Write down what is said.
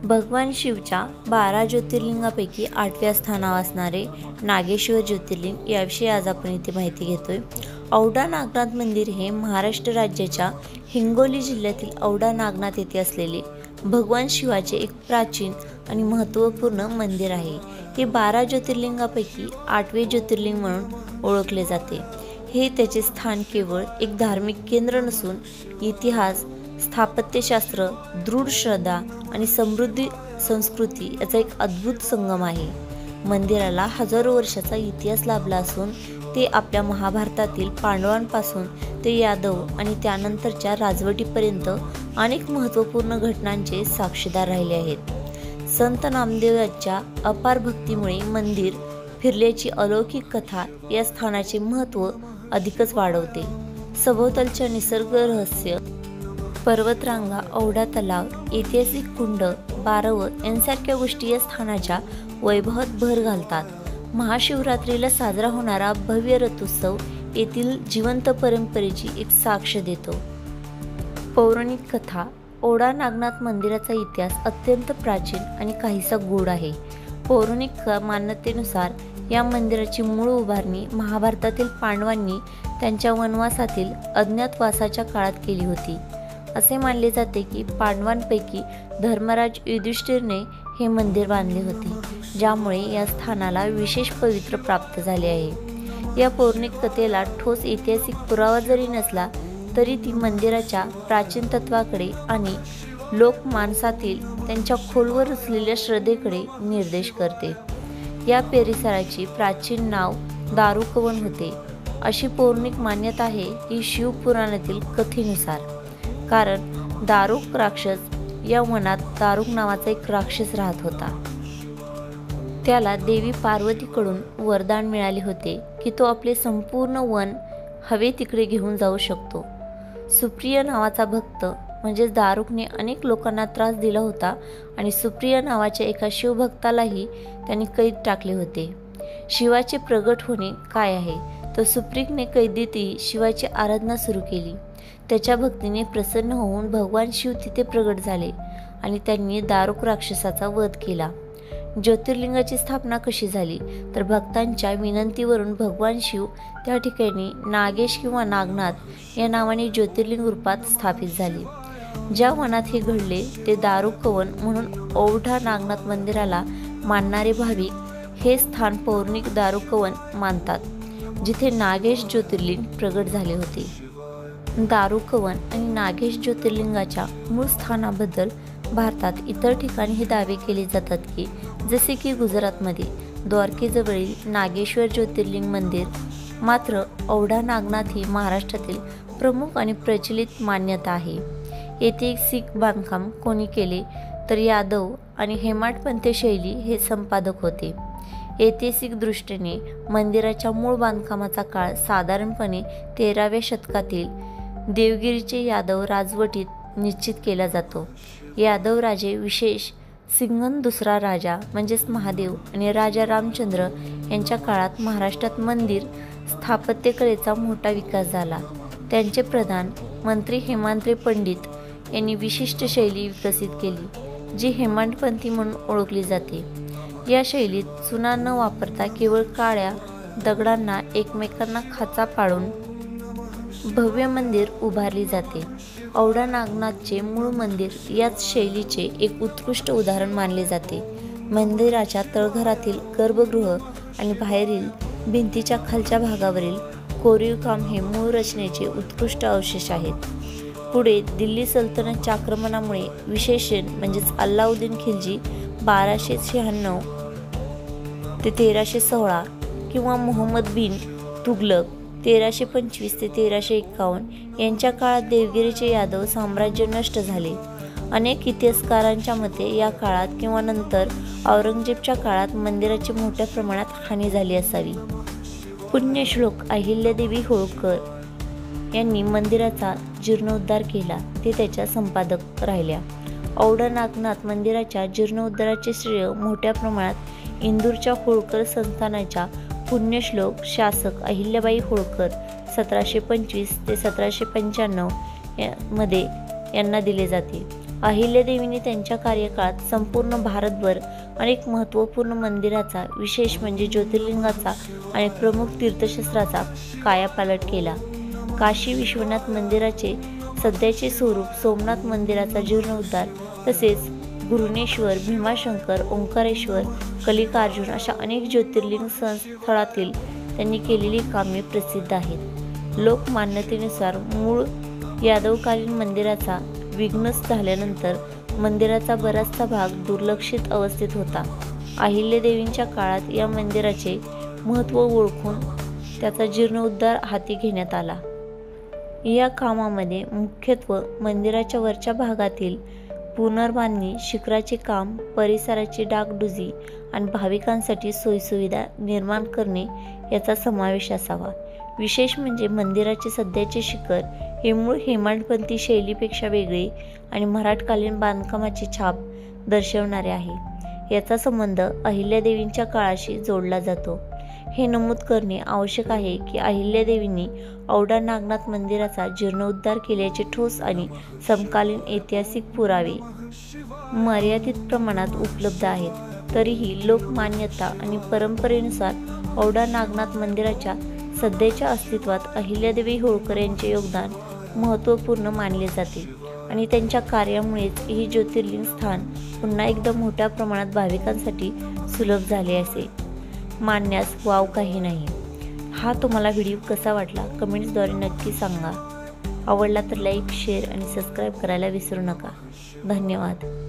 भगवान शिवच्या 12 ज्योतिर्लिंगापैकी 8व्या स्थानावर असणारे नागेश्वर ज्योतिर्लिंग याविषयी आज आपण इथे माहिती घेतोय। औंढा नागनाथ मंदिर हे महाराष्ट्र राज्याच्या हिंगोली जिल्ह्यातील औंढा नागनाथ येथे असलेले भगवान शिवाचे एक प्राचीन आणि महत्त्वपूर्ण मंदिर आहे। हे 12 ज्योतिर्लिंगापैकी 8वे ज्योतिर्लिंग म्हणून ओळखले जाते। हे त्याचे स्थान केवळ एक धार्मिक केंद्र नसून इतिहास, स्थापत्यशास्त्र, दृढ श्रद्धा आणि समृद्ध संस्कृती याचा एक अद्भुत संगम आहे। मंदिराला हजारो वर्षाचा इतिहास लाभला असून ते आपल्या महाभारतातील पांडवांपासून ते यादव आणि त्यानंतरच्या राजवटीपर्यंत अनेक महत्त्वपूर्ण घटनांचे साक्षीदार राहिले आहेत। संत नामदेवांच्या अपार भक्तीमुळे मंदिर फिरल्याची अलौकिक कथा या स्थानाचे महत्त्व अधिकच वाढवते। सभोवतालच्या निसर्ग रहस्य, पर्वतरांगा, औंढा तलाव, ऐतिहासिक कुंड, बारवत यांसारख्या गोष्टी या स्थानाच्या वैभवात भर घालतात। महाशिवरात्रीला साजरा होणारा भव्य रथोत्सव येथील जिवंत परंपरेची एक साक्ष देतो। पौराणिक कथा, औंढा नागनाथ मंदिराचा इतिहास अत्यंत प्राचीन आणि काहीसा गूढ आहे। पौराणिक मान्यतेनुसार या मंदिराची मूळ उभारणी महाभारतातील पांडवांनी त्यांच्या वनवासातील अज्ञातवासाच्या काळात केली होती। असे मानले जाते की पांडवांपैकी धर्मराज युधिष्ठिरने हे मंदिर बांधले होते, ज्यामुळे या स्थानाला विशेष पवित्र प्राप्त झाले आहे। या पौराणिक कथेला ठोस ऐतिहासिक पुरावा जरी नसला तरी ती मंदिराच्या प्राचीन तत्वाकडे आणि लोकमानसातील त्यांच्या खोलवर रुजलेल्या श्रद्धेकडे निर्देश करते। या परिसराचे प्राचीन नाव दारुकवन होते, अशी पौराणिक मान्यता आहे की शिवपुराणातील कथेनुसार, कारण दारुक राक्षस या वनात दारुक नावाचा एक राक्षस राहत होता। त्याला देवी पार्वतीकडून वरदान मिळाले होते की तो आपले संपूर्ण वन हवे तिकडे घेऊन जाऊ शकतो। सुप्रिय नावाचा भक्त म्हणजेच दारुकने अनेक लोकांना त्रास दिला होता आणि सुप्रिय नावाच्या एका शिवभक्तालाही त्यांनी कैद टाकले होते। शिवाचे प्रगट होणे काय आहे, तर सुप्रियने कैदेतही शिवाची आराधना सुरू केली। त्याच्या भक्तीने प्रसन्न होऊन भगवान शिव तिथे प्रगट झाले आणि त्यांनी दारुक राक्षसाचा वध केला। ज्योतिर्लिंगाची स्थापना कशी झाली, तर भक्तांच्या विनंतीवरून भगवान शिव त्या ठिकाणी नागेश किंवा नागनाथ या नावाने ज्योतिर्लिंग रूपात स्थापित झाले। ज्या वनात हे घडले ते दारुकवन म्हणून औंढा नागनाथ मंदिराला मानणारे भाविक हे स्थान पौराणिक दारुकवन मानतात, जिथे नागेश ज्योतिर्लिंग प्रगट झाले होते। दारुकवन आणि नागेश ज्योतिर्लिंगाच्या मूळ स्थानाबद्दल भारतात इतर ठिकाणी हे दावे केले जातात की जसे की गुजरातमध्ये द्वारकेजवळील नागेश्वर ज्योतिर्लिंग मंदिर। मात्र औंढा नागनाथ ही महाराष्ट्रातील प्रमुख आणि प्रचलित मान्यता आहे। येथे एक शीख बांधकाम कोणी केले तर यादव आणि हेमाडपंथी शैली हे संपादक होते। ऐतिहासिक दृष्टीने मंदिराच्या मूळ बांधकामाचा काळ साधारणपणे 13व्या शतकातील देवगिरीचे यादव राजवटीत निश्चित केला जातो। यादव राजे विशेष सिंघन दुसरा राजा म्हणजेच महादेव आणि राजा रामचंद्र यांच्या काळात महाराष्ट्रात मंदिर स्थापत्यकलेचा मोठा विकास झाला। त्यांचे प्रधान मंत्री हेमाद्री पंडित यांनी विशिष्ट शैली विकसित केली, जी हेमाडपंथी म्हणून ओळखली जाते। या शैलीत चुना न वापरता केवळ काळ्या दगडांना एकमेकांना खाचा पाडून भव्य मंदिर उभारली जाते। औंढा नागनाथचे मूळ मंदिर याच शैलीचे एक उत्कृष्ट उदाहरण मानले जाते। मंदिराच्या तळघरातील गर्भगृह आणि बाहेरील भिंतीच्या खालच्या भागावरील कोरीव काम हे मूळ रचनेचे उत्कृष्ट अवशेष आहेत। पुढे दिल्ली सल्तनतच्या आक्रमणामुळे विशेषण म्हणजेच अल्लाउद्दीन खिलजी 1296 ते 1316 किंवा मोहम्मद बिन तुघलक 1325 ते 1351 यांच्या काळात देवगिरीचे यादव साम्राज्य नष्ट झाले। अनेक इतिहासकारांच्या मते या काळात किंवा नंतर औरंगजेबच्या काळात मंदिराची मोठ्या प्रमाणात हानी झाली असावी। पुण्यश्लोक अहिल्यादेवी होळकर यांनी मंदिराचा जीर्णोद्धार केला, ते त्याच्या संपादक राहिल्या। औंढा नागनाथ मंदिराच्या जीर्णोद्धाराचे श्रेय मोठ्या प्रमाणात इंदूरच्या होळकर संस्थानाच्या पुण्यश्लोक शासक अहिल्याबाई होळकर 1725 ते 1795 मध्ये यांना दिले जाते। अहिल्यादेवींनी त्यांच्या कार्यकाळात संपूर्ण भारतभर अनेक महत्त्वपूर्ण मंदिराचा, विशेष म्हणजे ज्योतिर्लिंगाचा आणि प्रमुख तीर्थक्षेत्राचा कायापालट केला. काशी विश्वनाथ मंदिराचे सध्याचे स्वरूप, सोमनाथ मंदिराचा जीर्णोद्धार, तसेच गुरुनेश्वर, भीमाशंकर, ओंकारेश्वर, कलिकार्जुन अशा अनेक ज्योतिर्लिंग स्थळातील त्यांनी केलेली कामे प्रसिद्ध आहेत. लोकमान्यतेनुसार मूळ यादवकालीन मंदिराचा विध्वंस झाल्यानंतर मंदिराचा बराचसा भाग दुर्लक्षित अवस्थेत होता. अहिल्यादेवींच्या काळात या मंदिराचे महत्त्व ओळखून त्याचा जीर्णोद्धार हाती घेण्यात आला. या कामामध्ये मुख्यत्वे मंदिराच्या वरच्या भागातील पुनर्बांधणी, शिखराचे काम, परिसराची डागडुजी आणि भाविकांसाठी सोयीसुविधा निर्माण करणे याचा समावेश असावा. विशेष म्हणजे मंदिराचे सध्याचे शिखर हे मूळ हेमाडपंथी शैलीपेक्षा वेगळे आणि मराठकालीन बांधकामाची छाप दर्शवणारे आहे. याचा संबंध अहिल्यादेवींच्या काळाशी जोडला जातो. हे नमूद करणे आवश्यक आहे की अहिल्यादेवींनी औंढा नागनाथ मंदिराचा जीर्णोद्धार केल्याचे ठोस आणि समकालीन ऐतिहासिक पुरावे मर्यादित प्रमाणात उपलब्ध आहेत. तरीही लोकमान्यता आणि परंपरेनुसार औंढा नागनाथ मंदिराच्या सध्याच्या अस्तित्वात अहिल्यादेवी होळकर यांचे योगदान महत्त्वपूर्ण मानले जाते आणि त्यांच्या कार्यामुळेच हे ज्योतिर्लिंग स्थान पुन्हा एकदा मोठ्या प्रमाणात भाविकांसाठी सुलभ झाले असे मानण्यास वाव काही नाही. हा तुम्हाला व्हिडिओ कसा वाटला कमेंट्सद्वारे नक्की सांगा. आवडला तर लाईक, शेअर आणि सबस्क्राईब करायला विसरू नका. धन्यवाद.